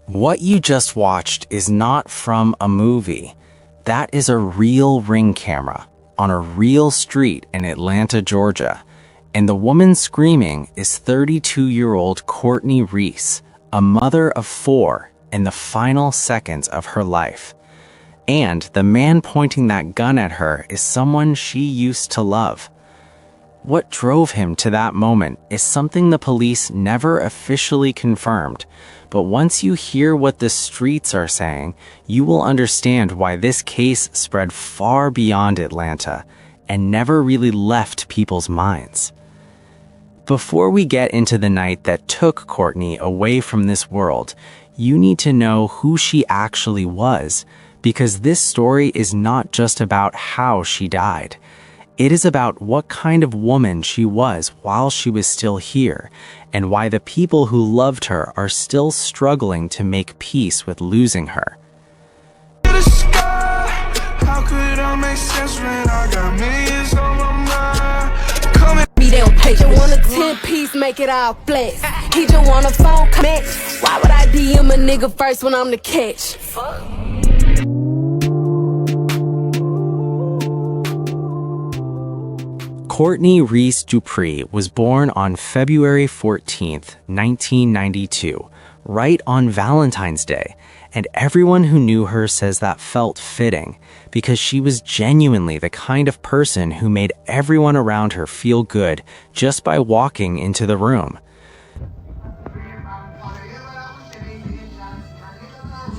What you just watched is not from a movie. That is a real Ring camera on a real street in Atlanta, Georgia. And the woman screaming is 32-year-old Courtney Reese, a mother of 4 in the final seconds of her life. And the man pointing that gun at her is someone she used to love. What drove him to that moment is something the police never officially confirmed, but once you hear what the streets are saying, you will understand why this case spread far beyond Atlanta and never really left people's minds. Before we get into the night that took Courtney away from this world, you need to know who she actually was, because this story is not just about how she died. It is about what kind of woman she was while she was still here, and why the people who loved her are still struggling to make peace with losing her. They don't pay. You want a 10-piece, make it all flex. He just want a phone match. Why would I DM a nigga first when I'm the catch? Courtney Reese Dupree was born on February 14th, 1992, right on Valentine's Day, and everyone who knew her says that felt fitting, because she was genuinely the kind of person who made everyone around her feel good just by walking into the room.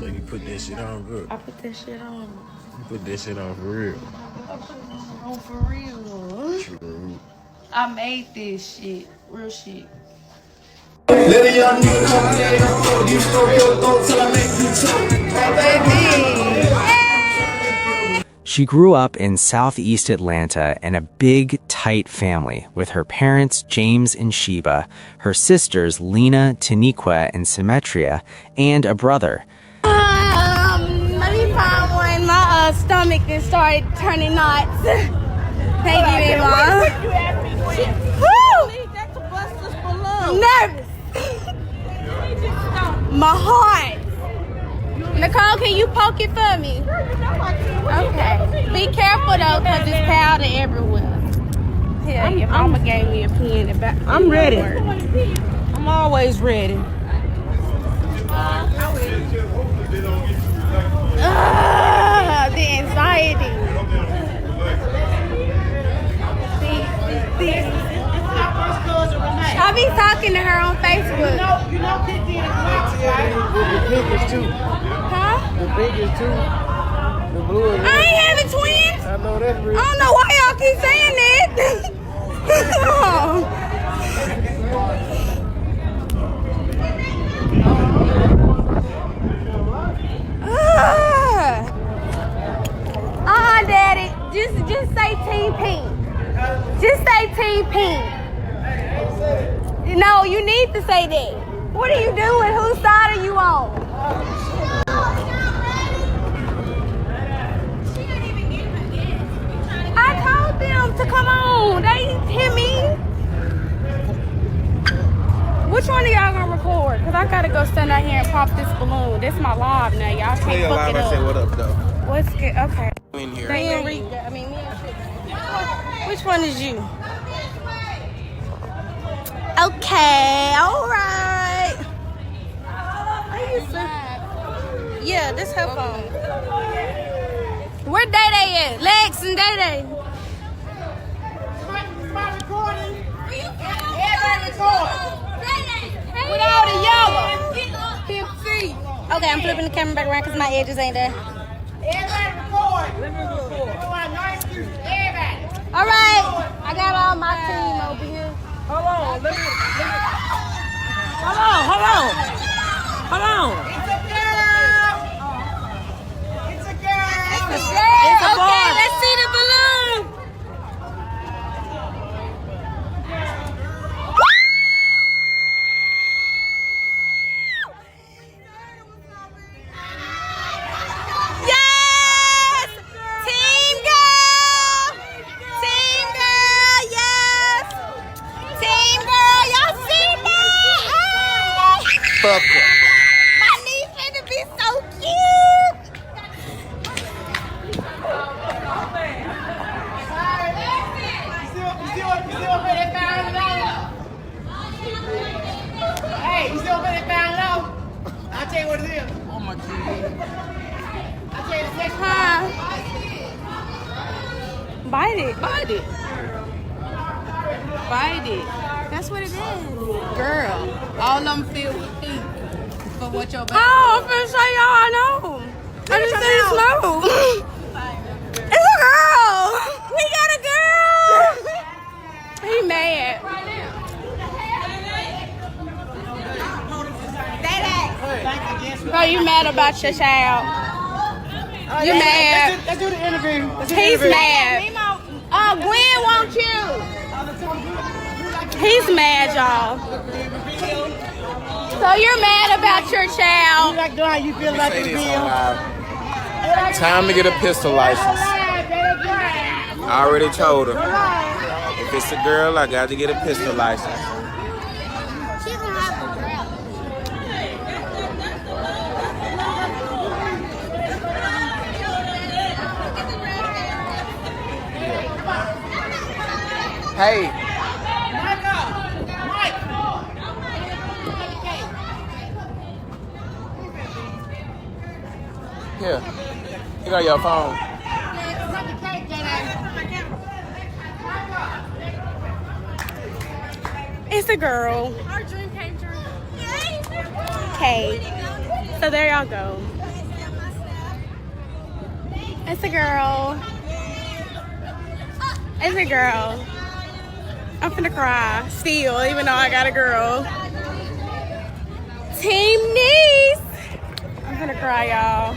So you put that shit on good? I put that shit on. You put that shit on for real? I put it on for real. True. I made this shit. Real shit. Let a young nigga come in and you stroke your throat till I make you choke. She grew up in Southeast Atlanta in a big, tight family with her parents, James and Sheba, her sisters, Lena, Taniqua, and Symmetria, and a brother. Let me find one. My stomach and started turning knots. Thank you, Mom. I'm nervous. My heart. Nicole, can you poke it for me? Okay. Be careful though, cause it's powder everywhere. Yeah, your mama gave me a pen. I'm ready. I'm always ready. The anxiety. I be talking to her on Facebook. You know, Kiki and the biggest too. Huh? The biggest too. The blue and red. I ain't having twins. I know that's real. I don't know why y'all keep saying that. Daddy, just say Team Pink. Just say Team Pink. No, you need to say that. What are you doing? Whose side are you on? I told them to come on. They hear me. Which one of y'all gonna record? Because I gotta go stand out here and pop this balloon. This my live now. Y'all can't fuck it up. I say what up though. What's good? Okay. In here. Me and Rika. I mean, me and Rika. Which one is you? Okay, alright. Yeah, this her phone. Where Day Day at? Lex and Day Day. With all the yellow. Okay, I'm flipping the camera back around because my edges ain't there. Alright, I got all my team over here. Hold on. Hold on. Okay, let's see the balloon. Yes! Team girl! Team girl, yes! Team girl, y'all see me? Fuck her. My niece Hey, you still over there found it out? I'll tell you what it is. Oh my God. I'll tell you the next Huh? Bite it. Bite it. Bite it. That's what it is. Girl, all of them feel pink for what your baby. Oh, I'm finna show y'all I know. I just said slow. It's a girl. We got a girl. He mad. Oh, you mad about your child? You mad? Let's do the interview. He's mad. Gwen wants you. He's mad, y'all. So you're mad about your child? Like, how you feel about Say this this bill? on live. Time to get a pistol license. I already told her. If it's a girl, I got to get a pistol license. Hey. Here. You got your phone. It's a girl. Our dream came true. Okay. So there y'all go. It's a girl. It's a girl. I'm finna cry still, even though I got a girl. Team niece. I'm finna cry, y'all.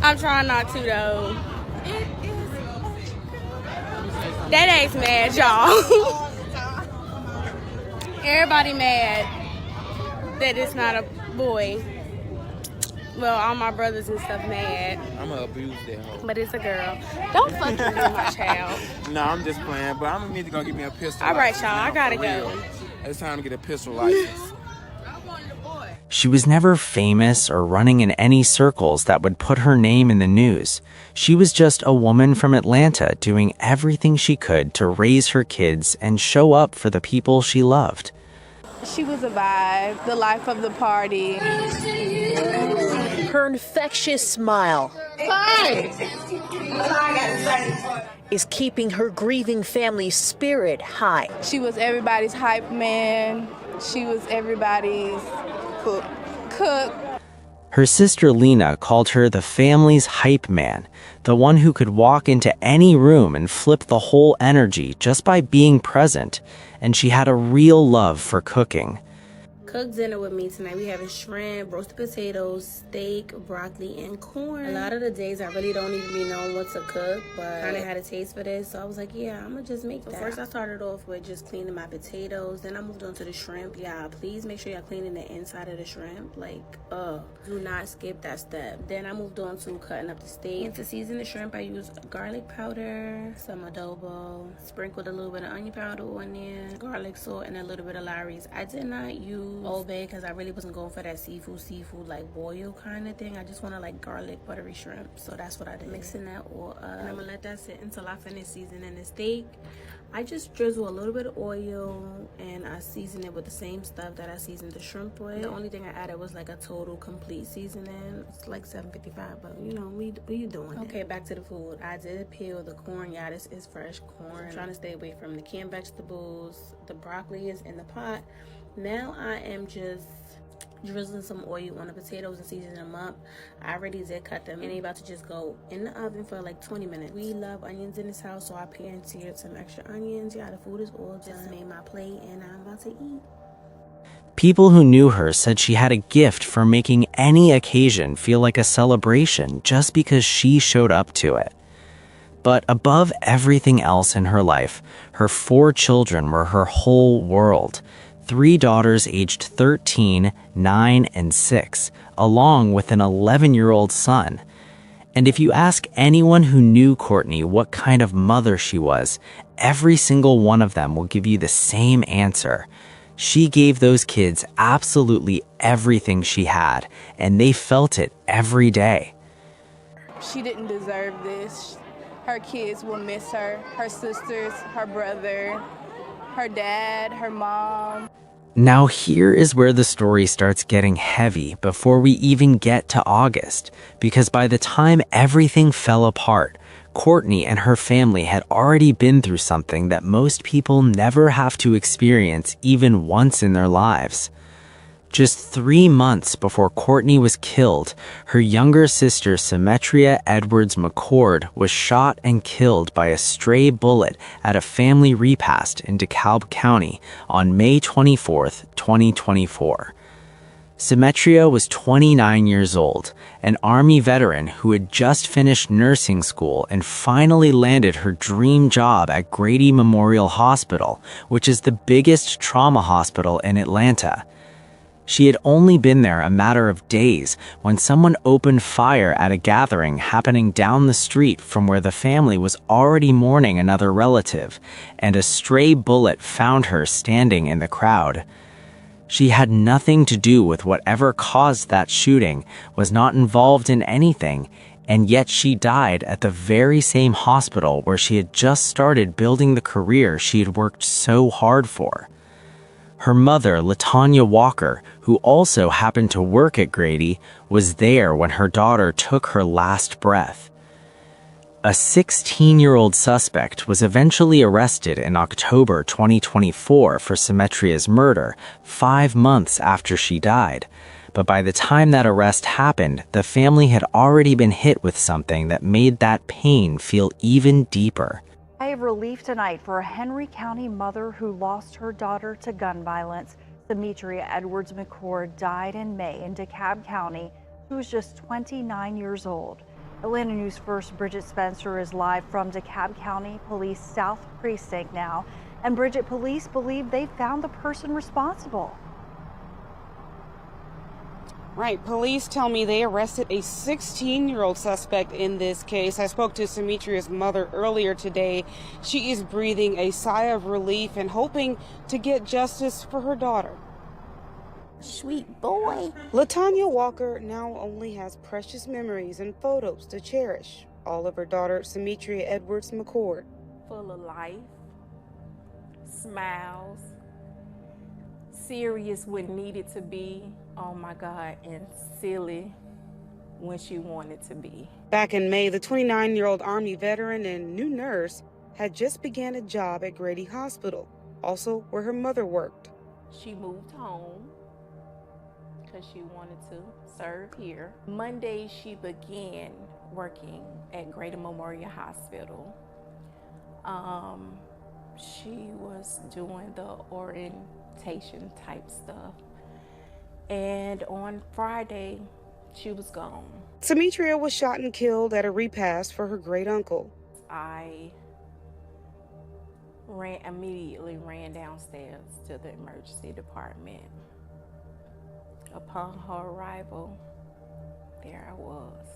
I'm trying not to, though. That ass mad, y'all. Everybody mad that it's not a boy. Well, all my brothers and stuff mad. I'm going to abuse that hoe. But it's a girl. Don't fucking do my child. No, I'm just playing, but I'm going to need to go get me a pistol All right, license. y'all. I now, gotta for real. go. It's time to get a pistol license. She was never famous or running in any circles that would put her name in the news. She was just a woman from Atlanta doing everything she could to raise her kids and show up for the people she loved. She was a vibe, the life of the party. Her infectious smile is keeping her grieving family's spirit high. She was everybody's hype man. She was everybody's cook. Her sister Lena called her the family's hype man, the one who could walk into any room and flip the whole energy just by being present, and she had a real love for cooking. Cook dinner with me tonight. We having shrimp, roasted potatoes, steak, broccoli, and corn. A lot of the days I really don't even be knowing what to cook, but I kind of had a taste for this, so I was like, yeah, I'm gonna just make that. First, I started off with just cleaning my potatoes, then I moved on to the shrimp. Yeah, please make sure y'all cleaning the inside of the shrimp. Like, do not skip that step. Then I moved on to cutting up the steak. And to season the shrimp, I used garlic powder, some adobo, sprinkled a little bit of onion powder on there, garlic salt, and a little bit of Lawry's. I did not use Old Bay because I really wasn't going for that seafood like boil kind of thing. I just want to like garlic buttery shrimp, so that's what I did. Mixing that all up, and I'm gonna let that sit until I finish seasoning the steak. I just drizzle a little bit of oil and I season it with the same stuff that I seasoned the shrimp with. The only thing I added was like a total complete seasoning. It's like $7.55, but you know, we doing it. Okay, back to the food. I did peel the corn. Yeah, this is fresh corn. I'm trying to stay away from the canned vegetables. The broccoli is in the pot. Now I am just drizzling some oil on the potatoes and seasoning them up. I already did cut them and they about to just go in the oven for like 20 minutes. We love onions in this house, so I pan-seared some extra onions. Yeah, the food is all just made my plate and I'm about to eat. People who knew her said she had a gift for making any occasion feel like a celebration just because she showed up to it. But above everything else in her life, her 4 children were her whole world. 3 daughters aged 13, 9, and 6, along with an 11-year-old son. And if you ask anyone who knew Courtney what kind of mother she was, every single one of them will give you the same answer. She gave those kids absolutely everything she had, and they felt it every day. She didn't deserve this. Her kids will miss her sisters, her brother, her dad, her mom. Now here is where the story starts getting heavy before we even get to August, because by the time everything fell apart, Courtney and her family had already been through something that most people never have to experience even once in their lives. Just 3 months before Courtney was killed, her younger sister Symetria Edwards McCord was shot and killed by a stray bullet at a family repast in DeKalb County on May 24, 2024. Symetria was 29 years old, an Army veteran who had just finished nursing school and finally landed her dream job at Grady Memorial Hospital, which is the biggest trauma hospital in Atlanta. She had only been there a matter of days when someone opened fire at a gathering happening down the street from where the family was already mourning another relative, and a stray bullet found her standing in the crowd. She had nothing to do with whatever caused that shooting, was not involved in anything, and yet she died at the very same hospital where she had just started building the career she had worked so hard for. Her mother, LaTanya Walker, who also happened to work at Grady, was there when her daughter took her last breath. A 16-year-old suspect was eventually arrested in October 2024 for Symetria's murder, 5 months after she died. But by the time that arrest happened, the family had already been hit with something that made that pain feel even deeper. I have relief tonight for a Henry County mother who lost her daughter to gun violence. Symetria Edwards McCord died in May in DeKalb County. She was just 29 years old. Atlanta News First Bridget Spencer is live from DeKalb County Police South Precinct now. And Bridget, police believe they found the person responsible. Right. Police tell me they arrested a 16-year-old suspect in this case. I spoke to Symetria's mother earlier today. She is breathing a sigh of relief and hoping to get justice for her daughter. Sweet boy. LaTanya Walker now only has precious memories and photos to cherish. All of her daughter, Symetria Edwards McCord. Full of life, smiles, serious when needed to be, oh my God, and silly when she wanted to be. Back in May, the 29-year-old Army veteran and new nurse had just began a job at Grady Hospital, also where her mother worked. She moved home because she wanted to serve here. Monday, she began working at Grady Memorial Hospital. She was doing the orientation type stuff. And on Friday, she was gone. Symetria was shot and killed at a repast for her great uncle. I immediately ran downstairs to the emergency department. Upon her arrival, there I was.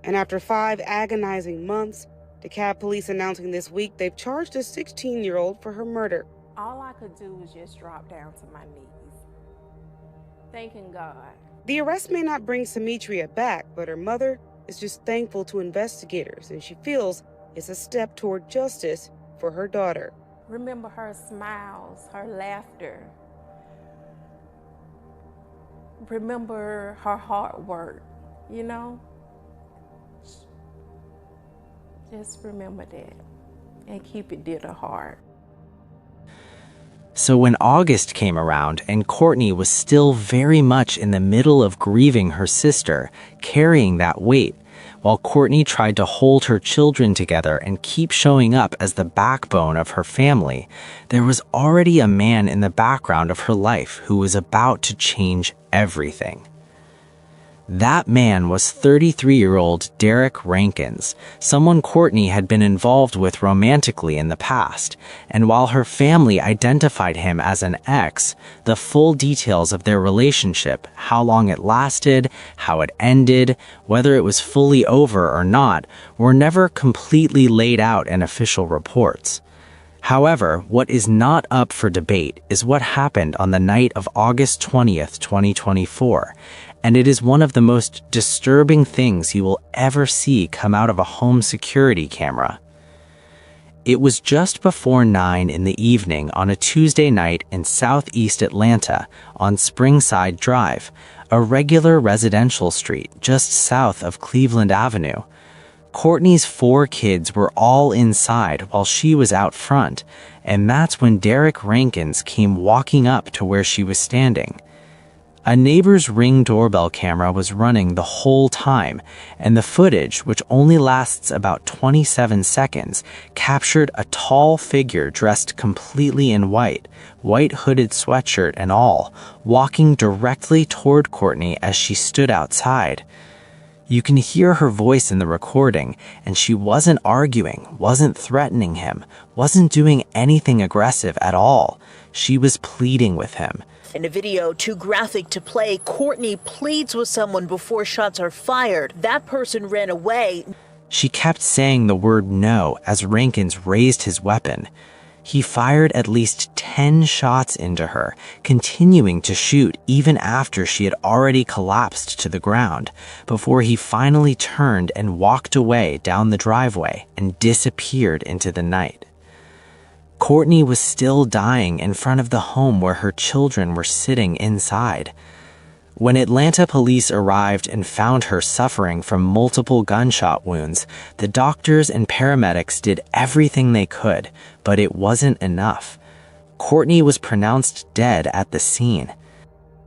And after 5 agonizing months, DeKalb police announcing this week they've charged a 16-year-old for her murder. All I could do was just drop down to my knees, thanking God. The arrest may not bring Symetria back, but her mother is just thankful to investigators, and she feels it's a step toward justice for her daughter. Remember her smiles, her laughter. Remember her hard work, you know? Just remember that and keep it dear to heart. So when August came around and Courtney was still very much in the middle of grieving her sister, carrying that weight, while Courtney tried to hold her children together and keep showing up as the backbone of her family, there was already a man in the background of her life who was about to change everything. That man was 33-year-old Derek Rankins, someone Courtney had been involved with romantically in the past, and while her family identified him as an ex, the full details of their relationship, how long it lasted, how it ended, whether it was fully over or not, were never completely laid out in official reports. However, what is not up for debate is what happened on the night of August 20th, 2024, and it is one of the most disturbing things you will ever see come out of a home security camera. It was just before 9 in the evening on a Tuesday night in southeast Atlanta on Springside Drive, a regular residential street just south of Cleveland Avenue. Courtney's 4 kids were all inside while she was out front, and that's when Derek Rankins came walking up to where she was standing. A neighbor's Ring doorbell camera was running the whole time, and the footage, which only lasts about 27 seconds, captured a tall figure dressed completely in white hooded sweatshirt and all, walking directly toward Courtney as she stood outside. You can hear her voice in the recording, and she wasn't arguing, wasn't threatening him, wasn't doing anything aggressive at all. She was pleading with him. In a video too graphic to play, Courtney pleads with someone before shots are fired. That person ran away. She kept saying the word no as Rankins raised his weapon. He fired at least 10 shots into her, continuing to shoot even after she had already collapsed to the ground, before he finally turned and walked away down the driveway and disappeared into the night. Courtney was still dying in front of the home where her children were sitting inside. When Atlanta police arrived and found her suffering from multiple gunshot wounds, the doctors and paramedics did everything they could, but it wasn't enough. Courtney was pronounced dead at the scene.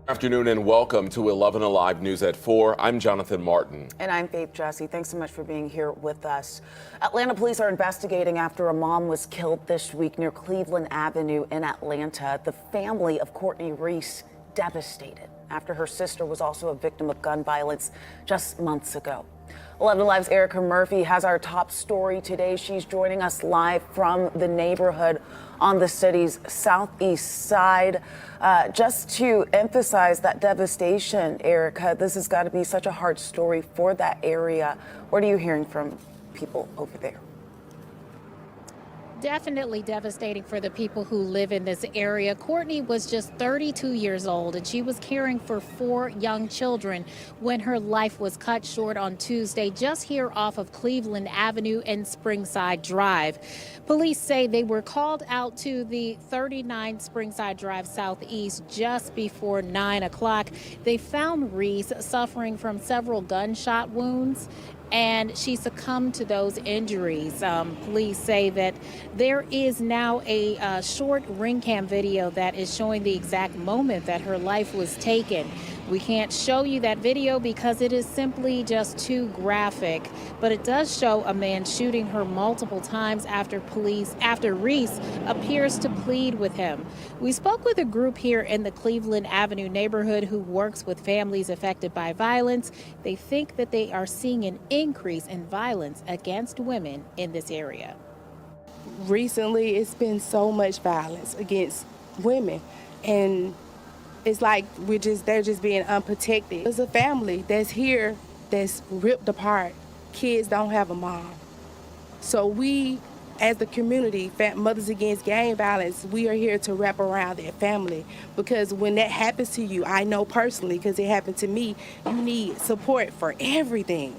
Good afternoon and welcome to 11 Alive News at 4. I'm Jonathan Martin. And I'm Faith Jesse. Thanks so much for being here with us. Atlanta police are investigating after a mom was killed this week near Cleveland Avenue in Atlanta. The family of Courtney Reese devastated after her sister was also a victim of gun violence just months ago. 11 Alive's Erica Murphy has our top story today. She's joining us live from the neighborhood on the city's southeast side. Just to emphasize that devastation, Erica, this has got to be such a hard story for that area. What are you hearing from people over there? Definitely devastating for the people who live in this area. Courtney was just 32 years old and she was caring for 4 young children when her life was cut short on Tuesday, just here off of Cleveland Avenue and Springside Drive. Police say they were called out to the 39 Springside Drive Southeast just before 9 o'clock. They found Reese suffering from several gunshot wounds, and she succumbed to those injuries. Police say that there is now a short ring cam video that is showing the exact moment that her life was taken. We can't show you that video because it is simply just too graphic, but it does show a man shooting her multiple times after Reese appears to plead with him. We spoke with a group here in the Cleveland Avenue neighborhood who works with families affected by violence. They think that they are seeing an increase in violence against women in this area. Recently, it's been so much violence against women, and it's like they're just being unprotected. There's a family that's here that's ripped apart. Kids don't have a mom. So we, as the community, Mothers Against Gang Violence, we are here to wrap around that family, because when that happens to you, I know personally, because it happened to me, you need support for everything.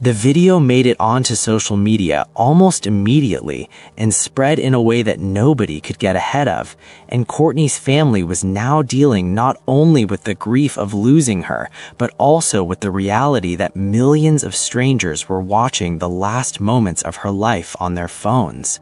The video made it onto social media almost immediately and spread in a way that nobody could get ahead of, and Courtney's family was now dealing not only with the grief of losing her, but also with the reality that millions of strangers were watching the last moments of her life on their phones.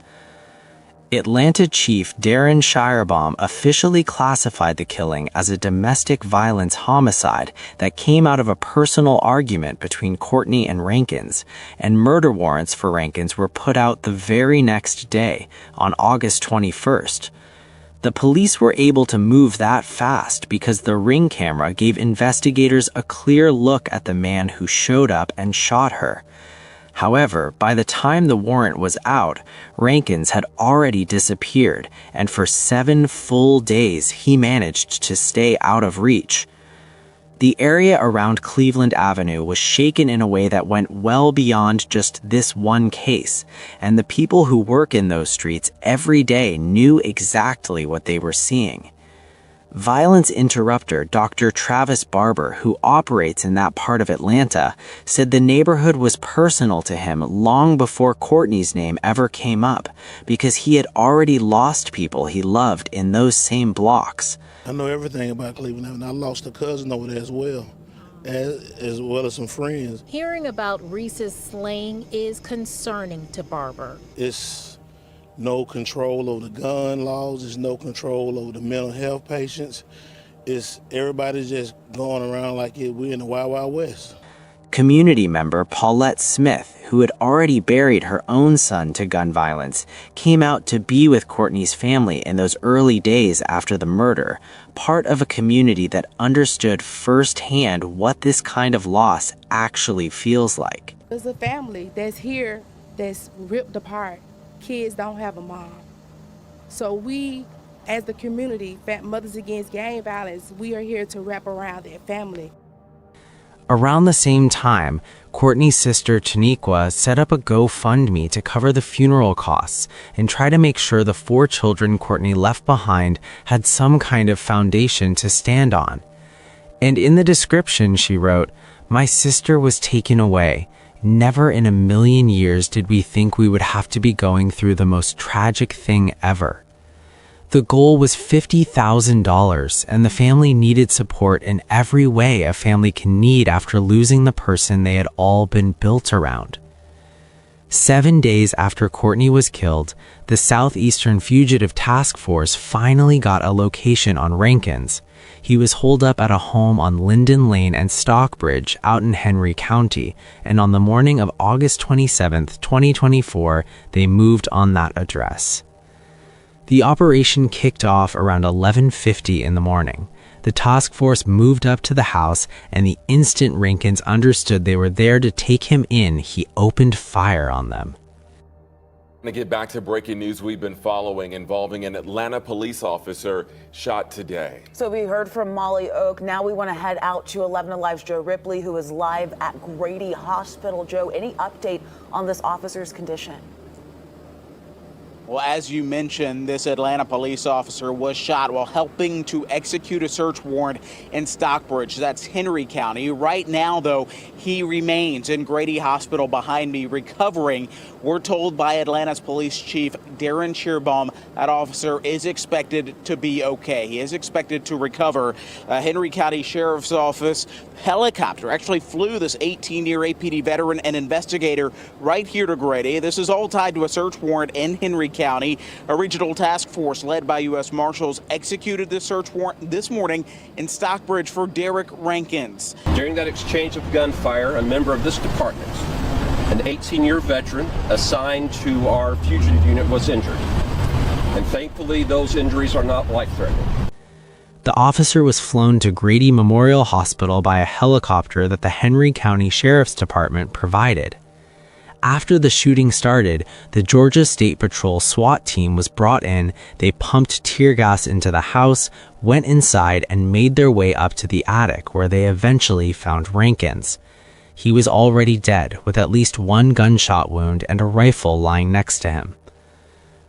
Atlanta Chief Darren Shirebaum officially classified the killing as a domestic violence homicide that came out of a personal argument between Courtney and Rankins, and murder warrants for Rankins were put out the very next day, on August 21st. The police were able to move that fast because the Ring camera gave investigators a clear look at the man who showed up and shot her. However, by the time the warrant was out, Rankins had already disappeared, and for 7 full days he managed to stay out of reach. The area around Cleveland Avenue was shaken in a way that went well beyond just this one case, and the people who work in those streets every day knew exactly what they were seeing. Violence interrupter Dr. Travis Barber, who operates in that part of Atlanta, said the neighborhood was personal to him long before Courtney's name ever came up, because he had already lost people he loved in those same blocks. I know everything about Cleveland, and I lost a cousin over there as well as some friends. Hearing about Reese's slaying is concerning to Barber. It's no control over the gun laws. There's no control over the mental health patients. It's everybody's just going around like we're in the Wild Wild West. Community member Paulette Smith, who had already buried her own son to gun violence, came out to be with Courtney's family in those early days after the murder, part of a community that understood firsthand what this kind of loss actually feels like. There's a family that's here that's ripped apart. Kids don't have a mom. So we, as the community, Mothers Against Gang Violence, we are here to wrap around that family. Around the same time, Courtney's sister Taniqua set up a GoFundMe to cover the funeral costs and try to make sure the 4 children Courtney left behind had some kind of foundation to stand on. And in the description she wrote, "My sister was taken away. Never in a million years did we think we would have to be going through the most tragic thing ever." The goal was $50,000, and the family needed support in every way a family can need after losing the person they had all been built around. 7 days after Courtney was killed, the Southeastern Fugitive Task Force finally got a location on Rankins. He was holed up at a home on Linden Lane and Stockbridge out in Henry County, and on the morning of August 27, 2024, they moved on that address. The operation kicked off around 11:50 in the morning. The task force moved up to the house, and the instant Rankins understood they were there to take him in, he opened fire on them. To get back to breaking news we've been following involving an Atlanta police officer shot today. So we heard from Molly Oak. Now we want to head out to 11 Alive's Joe Ripley, who is live at Grady Hospital. Joe, any update on this officer's condition? Well, as you mentioned, this Atlanta police officer was shot while helping to execute a search warrant in Stockbridge. That's Henry County. Right now, though, he remains in Grady Hospital behind me recovering. We're told by Atlanta's police chief, Darren Shearbaum, that officer is expected to be okay. He is expected to recover. Henry County Sheriff's Office helicopter actually flew this 18-year APD veteran and investigator right here to Grady. This is all tied to a search warrant in Henry County. A regional task force led by U.S. Marshals executed this search warrant this morning in Stockbridge for Derek Rankins. During that exchange of gunfire, a member of this department, an 18-year veteran assigned to our fugitive unit, was injured. And thankfully, those injuries are not life-threatening. The officer was flown to Grady Memorial Hospital by a helicopter that the Henry County Sheriff's Department provided. After the shooting started, the Georgia State Patrol SWAT team was brought in. They pumped tear gas into the house, went inside, and made their way up to the attic, where they eventually found Rankins. He was already dead, with at least one gunshot wound and a rifle lying next to him.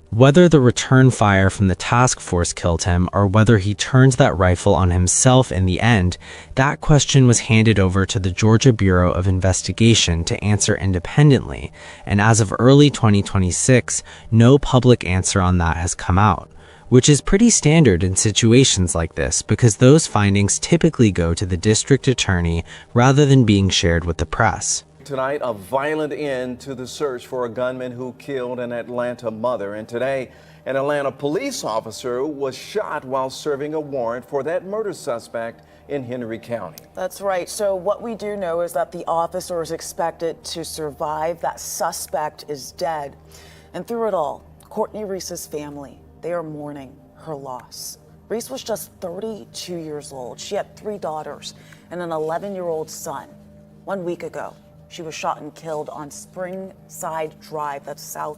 Whether the return fire from the task force killed him or whether he turned that rifle on himself in the end, that question was handed over to the Georgia Bureau of Investigation to answer independently, and as of early 2026, no public answer on that has come out, which is pretty standard in situations like this because those findings typically go to the district attorney rather than being shared with the press. Tonight, a violent end to the search for a gunman who killed an Atlanta mother. And today, an Atlanta police officer was shot while serving a warrant for that murder suspect in Henry County. That's right. So what we do know is that the officer is expected to survive. That suspect is dead. And through it all, Courtney Reese's family, they are mourning her loss. Reese was just 32 years old. She had 3 daughters and an 11-year-old son. 1 week ago, she was shot and killed on Springside Drive, that's south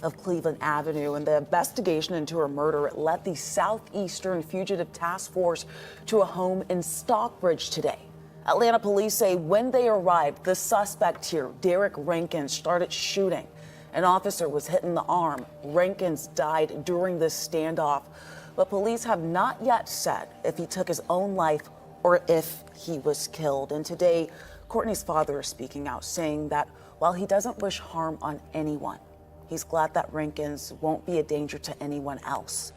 of Cleveland Avenue. And the investigation into her murder, it led the Southeastern Fugitive Task Force to a home in Stockbridge today. Atlanta police say when they arrived, the suspect here, Derek Rankins, started shooting. An officer was hit in the arm. Rankins died during this standoff. but police have not yet said if he took his own life or if he was killed. And today, Courtney's father is speaking out, saying that while he doesn't wish harm on anyone, he's glad that Rankins won't be a danger to anyone else.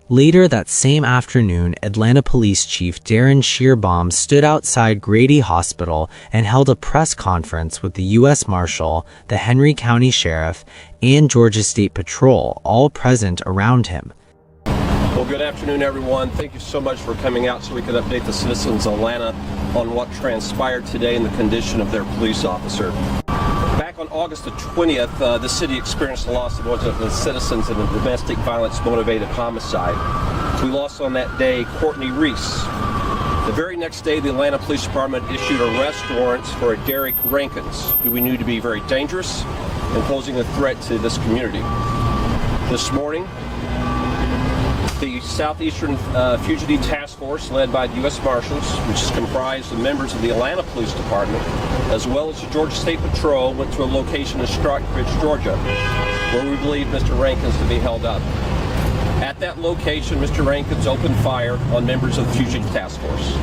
Later that same afternoon, Atlanta Police Chief Darren Shearbaum stood outside Grady Hospital and held a press conference with the U.S. Marshal, the Henry County Sheriff, and Georgia State Patrol, all present around him. Well, good afternoon, everyone. Thank you so much for coming out so we could update the citizens of Atlanta on what transpired today and the condition of their police officer. Back on August the 20th, the city experienced the loss of one of the citizens in a domestic violence-motivated homicide. We lost on that day Courtney Reese. The very next day, the Atlanta Police Department issued arrest warrants for a Derek Rankins, who we knew to be very dangerous and posing a threat to this community. This morning, the Southeastern Fugitive Task Force, led by the U.S. Marshals, which is comprised of members of the Atlanta Police Department, as well as the Georgia State Patrol, went to a location in Stockbridge, Georgia, where we believe Mr. Rankins to be held up. At that location, Mr. Rankins opened fire on members of the Fugitive Task Force.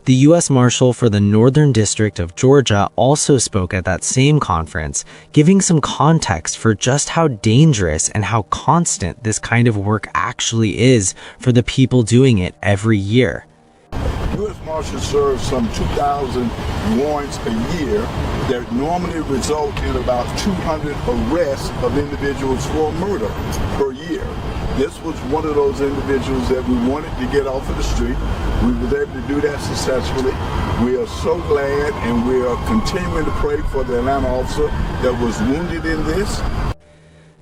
The U.S. Marshal for the Northern District of Georgia also spoke at that same conference, giving some context for just how dangerous and how constant this kind of work actually is for the people doing it every year. U.S. Marshals serve some 2,000 warrants a year that normally result in about 200 arrests of individuals for murder per year. This was one of those individuals that we wanted to get off of the street. We were able to do that successfully. We are so glad, and we are continuing to pray for the Atlanta officer that was wounded in this.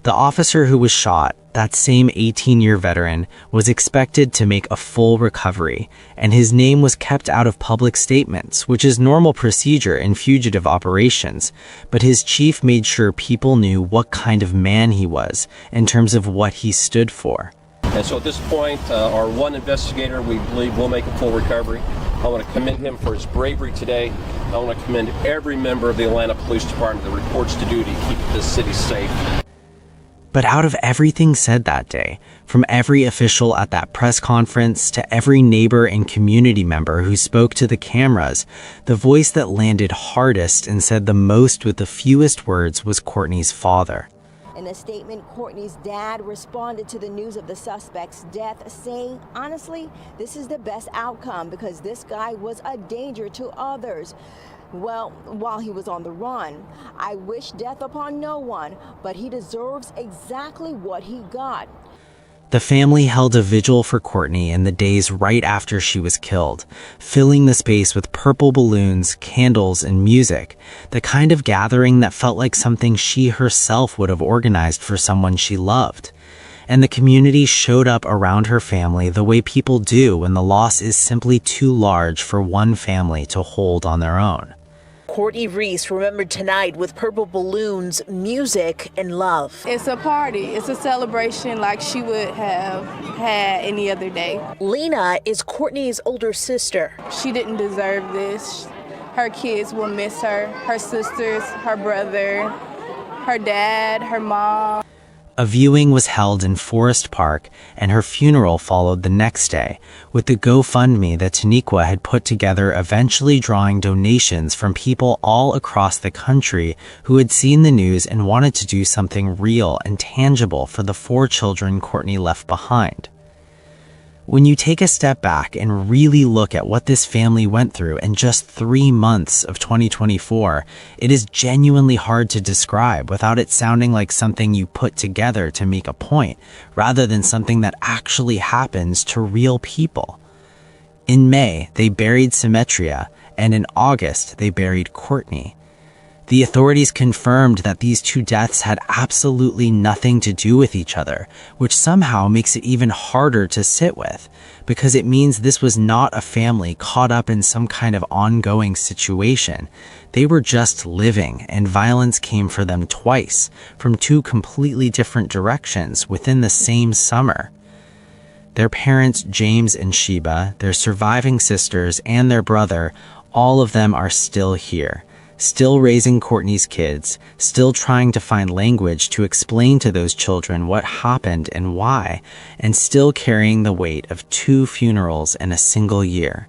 The officer who was shot, that same 18-year veteran, was expected to make a full recovery, and his name was kept out of public statements, which is normal procedure in fugitive operations. But his chief made sure people knew what kind of man he was in terms of what he stood for. And so at this point, our one investigator, we believe, will make a full recovery. I want to commend him for his bravery today. I want to commend every member of the Atlanta Police Department that reports to duty to keep this city safe. But out of everything said that day, from every official at that press conference to every neighbor and community member who spoke to the cameras, the voice that landed hardest and said the most with the fewest words was Courtney's father. In a statement, Courtney's dad responded to the news of the suspect's death, saying, honestly, this is the best outcome because this guy was a danger to others. Well, while he was on the run, I wish death upon no one, but he deserves exactly what he got. The family held a vigil for Courtney in the days right after she was killed, filling the space with purple balloons, candles, and music, the kind of gathering that felt like something she herself would have organized for someone she loved. And the community showed up around her family the way people do when the loss is simply too large for one family to hold on their own. Courtney Reese remembered tonight with purple balloons, music, and love. It's a party. It's a celebration like she would have had any other day. Lena is Courtney's older sister. She didn't deserve this. Her kids will miss her. Her sisters, her brother, her dad, her mom. A viewing was held in Forest Park, and her funeral followed the next day, with the GoFundMe that Taniqua had put together eventually drawing donations from people all across the country who had seen the news and wanted to do something real and tangible for the 4 children Courtney left behind. When you take a step back and really look at what this family went through in just 3 months of 2024, it is genuinely hard to describe without it sounding like something you put together to make a point, rather than something that actually happens to real people. In May, they buried Symmetria, and in August, they buried Courtney. The authorities confirmed that these 2 deaths had absolutely nothing to do with each other, which somehow makes it even harder to sit with, because it means this was not a family caught up in some kind of ongoing situation. They were just living, and violence came for them twice, from 2 completely different directions within the same summer. Their parents, James and Sheba, their surviving sisters, and their brother, all of them are still here, still raising Courtney's kids, still trying to find language to explain to those children what happened and why, and still carrying the weight of 2 funerals in a single year.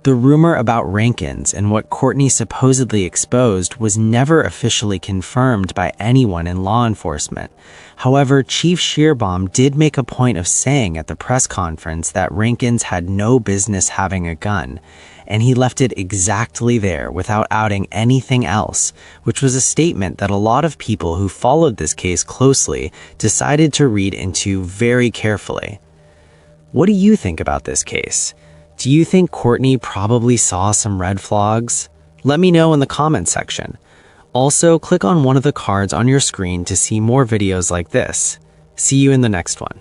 The rumor about Rankins and what Courtney supposedly exposed was never officially confirmed by anyone in law enforcement. However, Chief Shearbaum did make a point of saying at the press conference that Rankins had no business having a gun, and he left it exactly there without outing anything else, which was a statement that a lot of people who followed this case closely decided to read into very carefully. What do you think about this case? Do you think Courtney probably saw some red flags? Let me know in the comment section. Also, click on one of the cards on your screen to see more videos like this. See you in the next one.